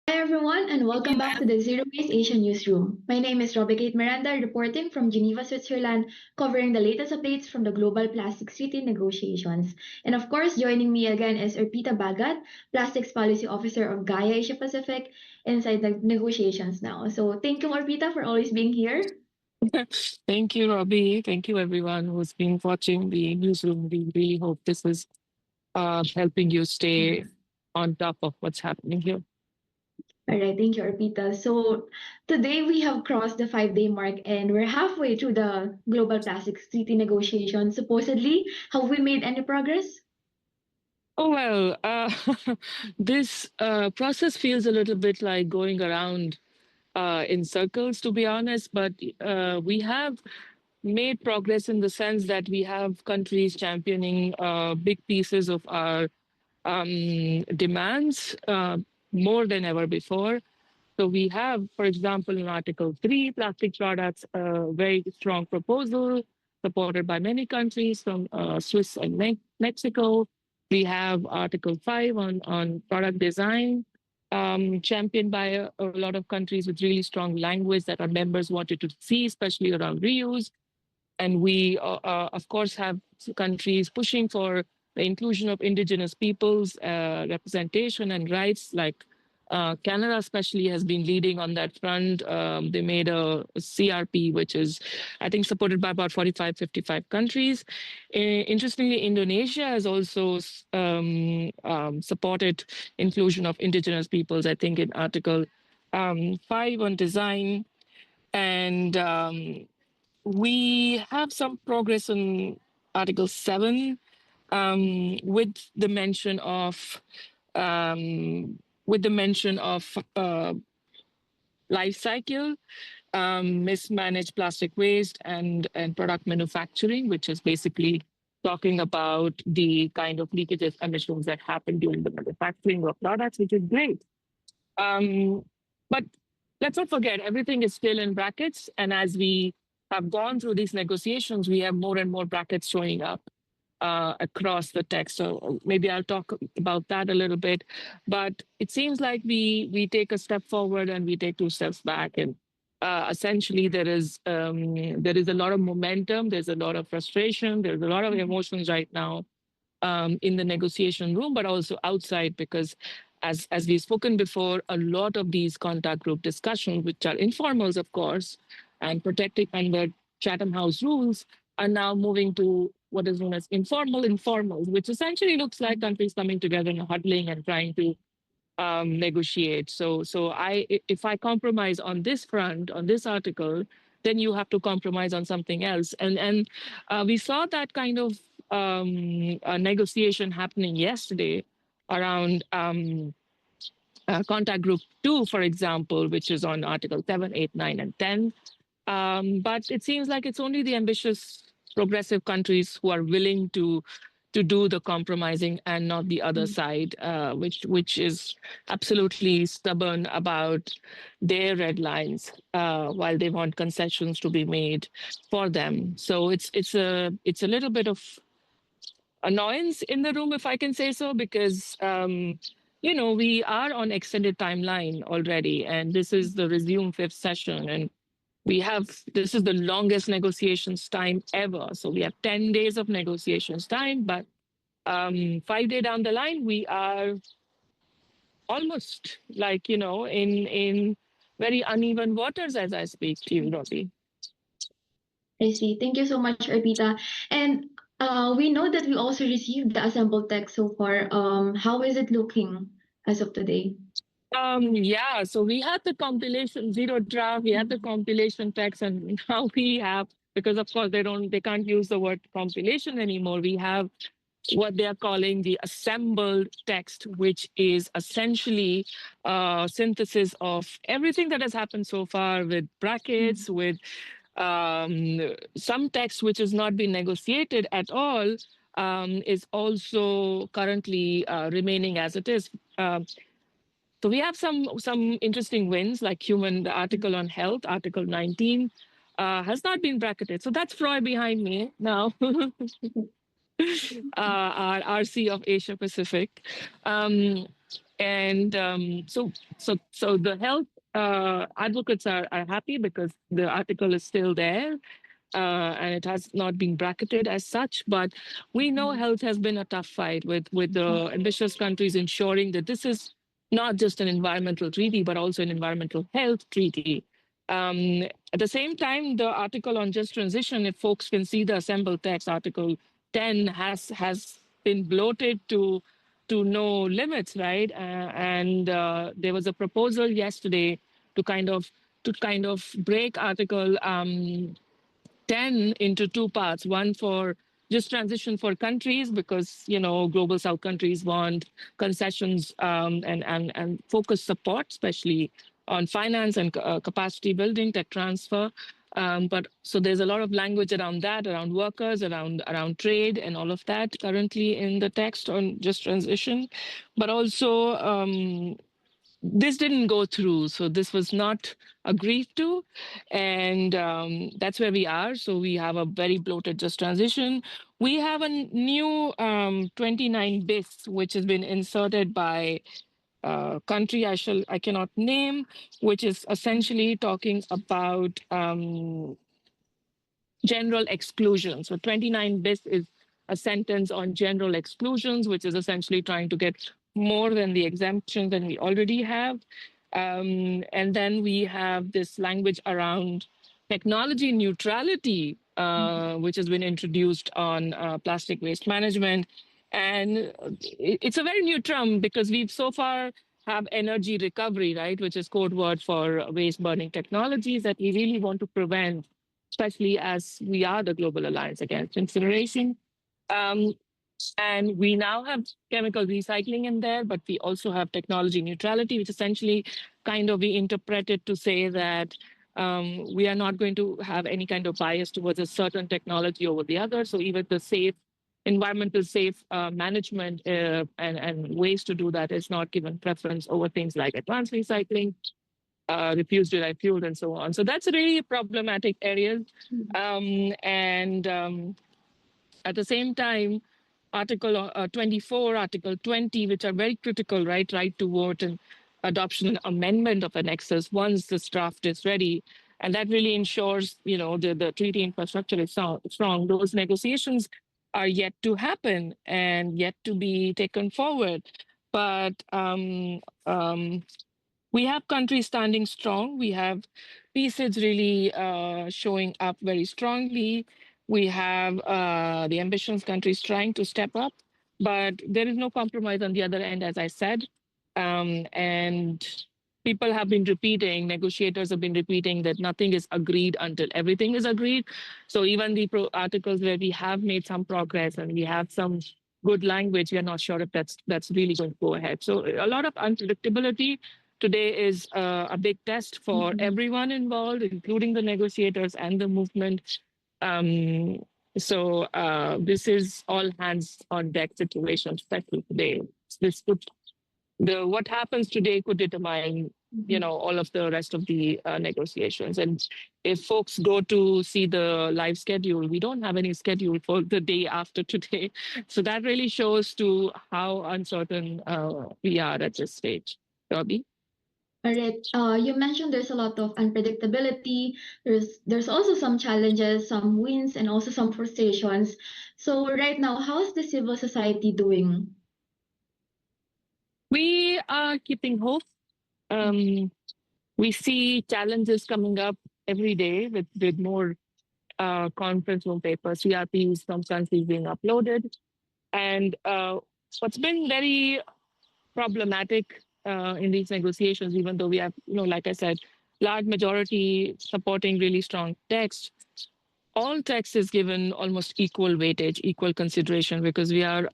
Hi everyone, and welcome back to the Zero Waste Asia Newsroom. My name is Robi Kate Miranda, reporting from Geneva, Switzerland, covering the latest updates from the global plastic treaty negotiations. And of course, joining me again is Arpita Bhagat, Plastics Policy Officer of GAIA Asia Pacific, inside the negotiations now. So thank you, Arpita, for always being here. Thank you, Robbie. Thank you, everyone who's been watching the newsroom. We really hope this is helping you stay Mhm. on top of what's happening here. All right, thank you, Arpita. So today we have crossed the 5 day mark and we're halfway through the global plastics treaty negotiations. Supposedly, have we made any progress? Oh, well, this process feels a little bit like going around in circles, to be honest, but we have made progress in the sense that we have countries championing big pieces of our demands more than ever before. So we have, for example, in Article 3, plastic products, a very strong proposal supported by many countries from Swiss and Mexico. We have Article 5 on product design, championed by a lot of countries with really strong language that our members wanted to see, especially around reuse. And we, of course, have countries pushing for the inclusion of indigenous peoples, representation and rights. Like Canada, especially, has been leading on that front. They made a CRP, which is, I think, supported by about 45, 55 countries. Interestingly, Indonesia has also supported inclusion of indigenous peoples, I think, in Article 5 on design. And we have some progress on Article 7 with the mention of life cycle, mismanaged plastic waste, and product manufacturing, which is basically talking about the kind of leakages emissions that happen during the manufacturing of products, which is great. But let's not forget, everything is still in brackets. And as we have gone through these negotiations, we have more and more brackets showing up across the text. So maybe I'll talk about that a little bit. But it seems like we take a step forward and we take two steps back. And essentially, there is a lot of momentum. There's a lot of frustration. There's a lot of emotions right now in the negotiation room, but also outside, because as we've spoken before, a lot of these contact group discussions, which are informals, of course, and protected under Chatham House rules, are now moving to what is known as informal informals, which essentially looks like countries coming together and huddling and trying to negotiate. If I compromise on this front, on this article, then you have to compromise on something else. And we saw that kind of negotiation happening yesterday around contact group 2, for example, which is on Article 7, 8, 9, and 10. But it seems like it's only the ambitious, progressive countries who are willing to do the compromising and not the other side, which is absolutely stubborn about their red lines, while they want concessions to be made for them. So it's a little bit of annoyance in the room, if I can say so, because we are on extended timeline already, and this is the resume fifth session, and this is the longest negotiations time ever. So we have 10 days of negotiations time, but 5 day down the line, we are almost like, in very uneven waters as I speak to you, Robbie. I see. Thank you so much, Arpita. And we know that we also received the assembled text so far. How is it looking as of today? Yeah, so we had the compilation zero draft, we had the compilation text, and now we have, because of course they can't use the word compilation anymore. We have what they are calling the assembled text, which is essentially a synthesis of everything that has happened so far, with brackets, with some text which has not been negotiated at all, is also currently remaining as it is. So we have some interesting wins, like the article on health, Article 19, has not been bracketed. So that's Freud behind me now, our RC of Asia Pacific. Um, And so the health advocates are happy because the article is still there, and it has not been bracketed as such. But we know health has been a tough fight with the ambitious countries ensuring that this is not just an environmental treaty, but also an environmental health treaty. At the same time, the article on just transition, if folks can see the assembled text, Article 10 has been bloated to no limits, right? And there was a proposal yesterday to kind of break Article 10 into two parts. One for just transition for countries, because global south countries want concessions, and focus support, especially on finance and capacity building, tech transfer. But so there's a lot of language around that, around workers, around trade, and all of that currently in the text on just transition. But also, this didn't go through, so this was not agreed to, and that's where we are. So we have a very bloated just transition. We have a new 29 bis, which has been inserted by country I cannot name, which is essentially talking about general exclusion. So 29 bis is a sentence on general exclusions, which is essentially trying to get more than the exemptions that we already have. And then we have this language around technology neutrality, which has been introduced on plastic waste management. And it's a very new term because we've so far have energy recovery, right, which is code word for waste burning technologies that we really want to prevent, especially as we are the Global Alliance Against Incineration. Um, and we now have chemical recycling in there, but we also have technology neutrality, which essentially kind of we interpret it to say that we are not going to have any kind of bias towards a certain technology over the other. So even the environmental safe management and ways to do that is not given preference over things like advanced recycling, refuse derived fuel, and so on. So that's a really problematic area. And at the same time, Article 24, Article 20, which are very critical, right? Right to vote and adoption and amendment of annexes once this draft is ready. And that really ensures, the treaty infrastructure is strong. Those negotiations are yet to happen and yet to be taken forward. But we have countries standing strong. We have pieces really showing up very strongly. We have the ambitious countries trying to step up, but there is no compromise on the other end, as I said. And people have been repeating, negotiators have been repeating that nothing is agreed until everything is agreed. So even the articles where we have made some progress and we have some good language, we are not sure if that's really going to go ahead. So a lot of unpredictability. Today is a big test for everyone involved, including the negotiators and the movement. So this is all hands on deck situation, especially today. What happens today could determine, all of the rest of the negotiations. And if folks go to see the live schedule, we don't have any schedule for the day after today. So that really shows to how uncertain we are at this stage. Robbie? All right. You mentioned there's a lot of unpredictability. There's also some challenges, some wins, and also some frustrations. So right now, how's the civil society doing? We are keeping hope. We see challenges coming up every day with more conference room papers, CRPs from countries being uploaded. And what's been very problematic in these negotiations, even though we have, like I said, large majority supporting really strong text, all text is given almost equal weightage, equal consideration, because we are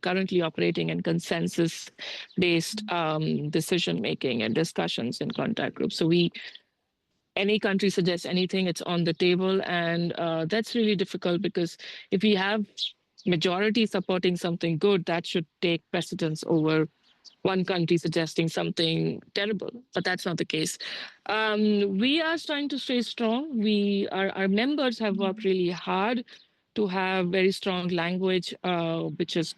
currently operating in consensus-based decision-making and discussions in contact groups. So any country suggests anything, it's on the table. And that's really difficult because if we have majority supporting something good, that should take precedence over one country suggesting something terrible, but that's not the case. We are trying to stay strong. Our members have worked really hard to have very strong language, which is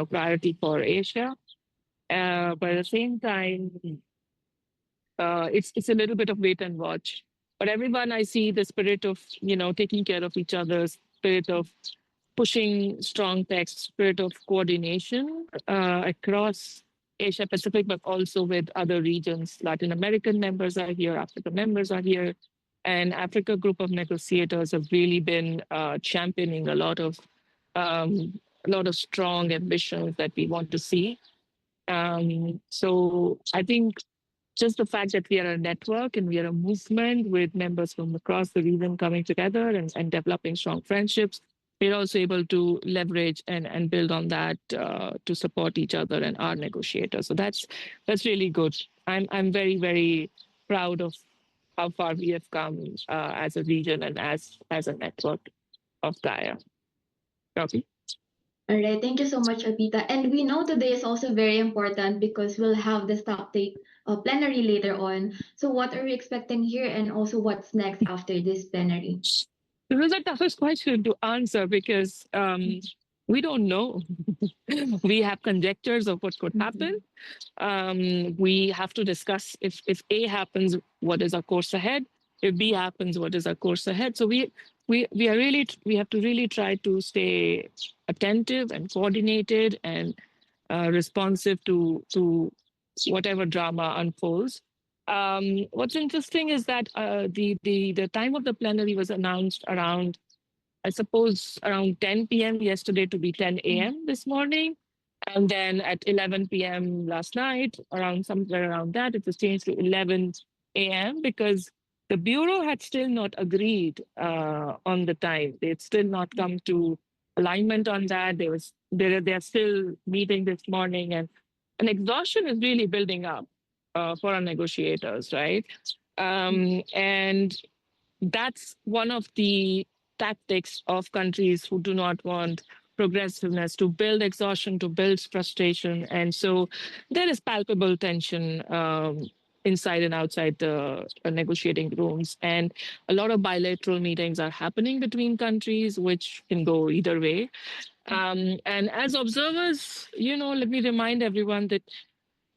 priority for Asia. But at the same time, it's a little bit of wait and watch. But everyone, I see the spirit of taking care of each other, spirit of pushing strong text, spirit of coordination across Asia Pacific, but also with other regions. Latin American members are here, African members are here, and Africa group of negotiators have really been championing a lot of strong ambitions that we want to see. So I think just the fact that we are a network and we are a movement with members from across the region coming together and developing strong friendships, we're also able to leverage and build on that to support each other and our negotiators. So that's really good. I'm very, very proud of how far we have come as a region and as a network of GAIA. Okay. All right, thank you so much, Arpita. And we know today is also very important because we'll have the stock take plenary later on. So what are we expecting here and also what's next after this plenary? It was a toughest question to answer because we don't know. We have conjectures of what could happen. We have to discuss if A happens, what is our course ahead? If B happens, what is our course ahead? So we have to really try to stay attentive and coordinated and responsive to whatever drama unfolds. What's interesting is that the time of the plenary was announced around, I suppose, around 10 p.m. yesterday to be 10 a.m. this morning. And then at 11 p.m. last night, around somewhere around that, it was changed to 11 a.m. because the Bureau had still not agreed on the time. They had still not come to alignment on that. They're still meeting this morning, and an exhaustion is really building up for our negotiators, right? And that's one of the tactics of countries who do not want progressiveness, to build exhaustion, to build frustration. And so there is palpable tension inside and outside the negotiating rooms. And a lot of bilateral meetings are happening between countries, which can go either way. And as observers, let me remind everyone that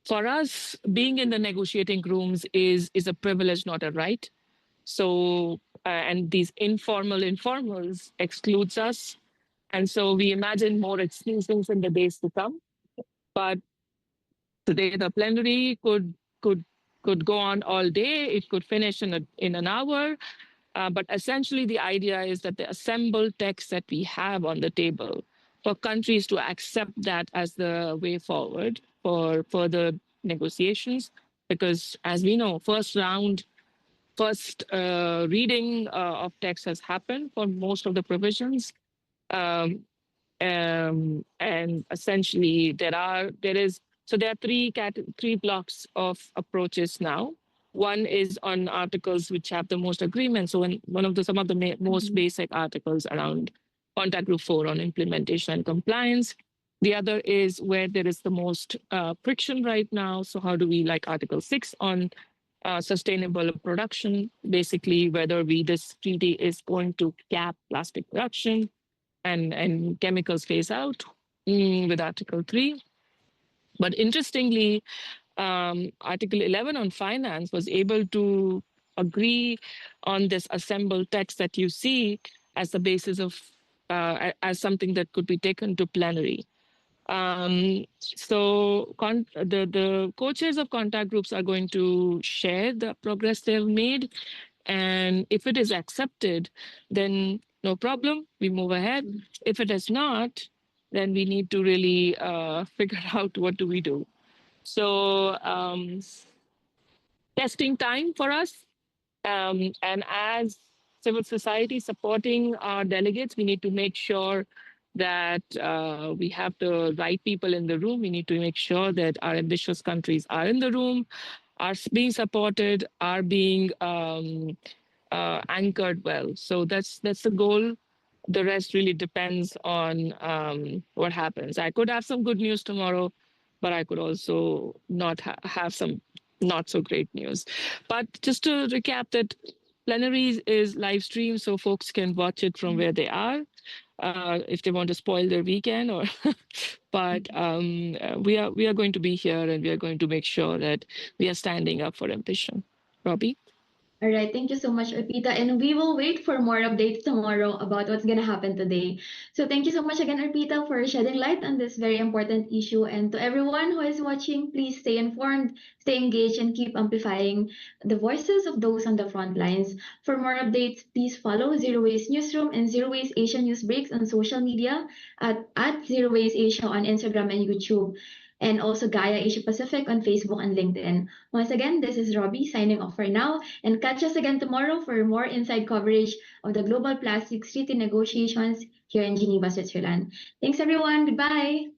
for us, being in the negotiating rooms is a privilege, not a right. So, and these informals excludes us. And so we imagine more exclusions in the days to come. But today the plenary could go on all day. It could finish in an hour. But essentially, the idea is that the assembled text that we have on the table for countries to accept that as the way forward for further negotiations. Because as we know, first reading of text has happened for most of the provisions. Um, and essentially there are three blocks of approaches now. One is on articles which have the most agreement. So some of the most basic articles around contact group 4 on implementation and compliance. The other is where there is the most friction right now. So how do we, like Article 6 on sustainable production, basically whether this treaty is going to cap plastic production and chemicals phase out with Article 3. But interestingly, Article 11 on finance was able to agree on this assembled text that you see as the basis of, as something that could be taken to plenary. So the co-chairs of contact groups are going to share the progress they've made. And if it is accepted, then no problem, we move ahead. If it is not, then we need to really figure out what do we do. So testing time for us. And as civil society supporting our delegates, we need to make sure that we have the right people in the room. We need to make sure that our ambitious countries are in the room, are being supported, are being anchored well. So that's the goal. The rest really depends on what happens. I could have some good news tomorrow, but I could also not have some not so great news. But just to recap that plenary is live stream, so folks can watch it from where they are. if they want to spoil their weekend or but we are going to be here and we are going to make sure that we are standing up for ambition. Robbie? All right, thank you so much, Arpita. And we will wait for more updates tomorrow about what's going to happen today. So thank you so much again, Arpita, for shedding light on this very important issue. And to everyone who is watching, please stay informed, stay engaged, and keep amplifying the voices of those on the front lines. For more updates, please follow Zero Waste Newsroom and Zero Waste Asia News Breaks on social media at Zero Waste Asia on Instagram and YouTube, and also GAIA Asia Pacific on Facebook and LinkedIn. Once again, this is Robbie signing off for now, and catch us again tomorrow for more inside coverage of the global plastics treaty negotiations here in Geneva, Switzerland. Thanks everyone. Goodbye.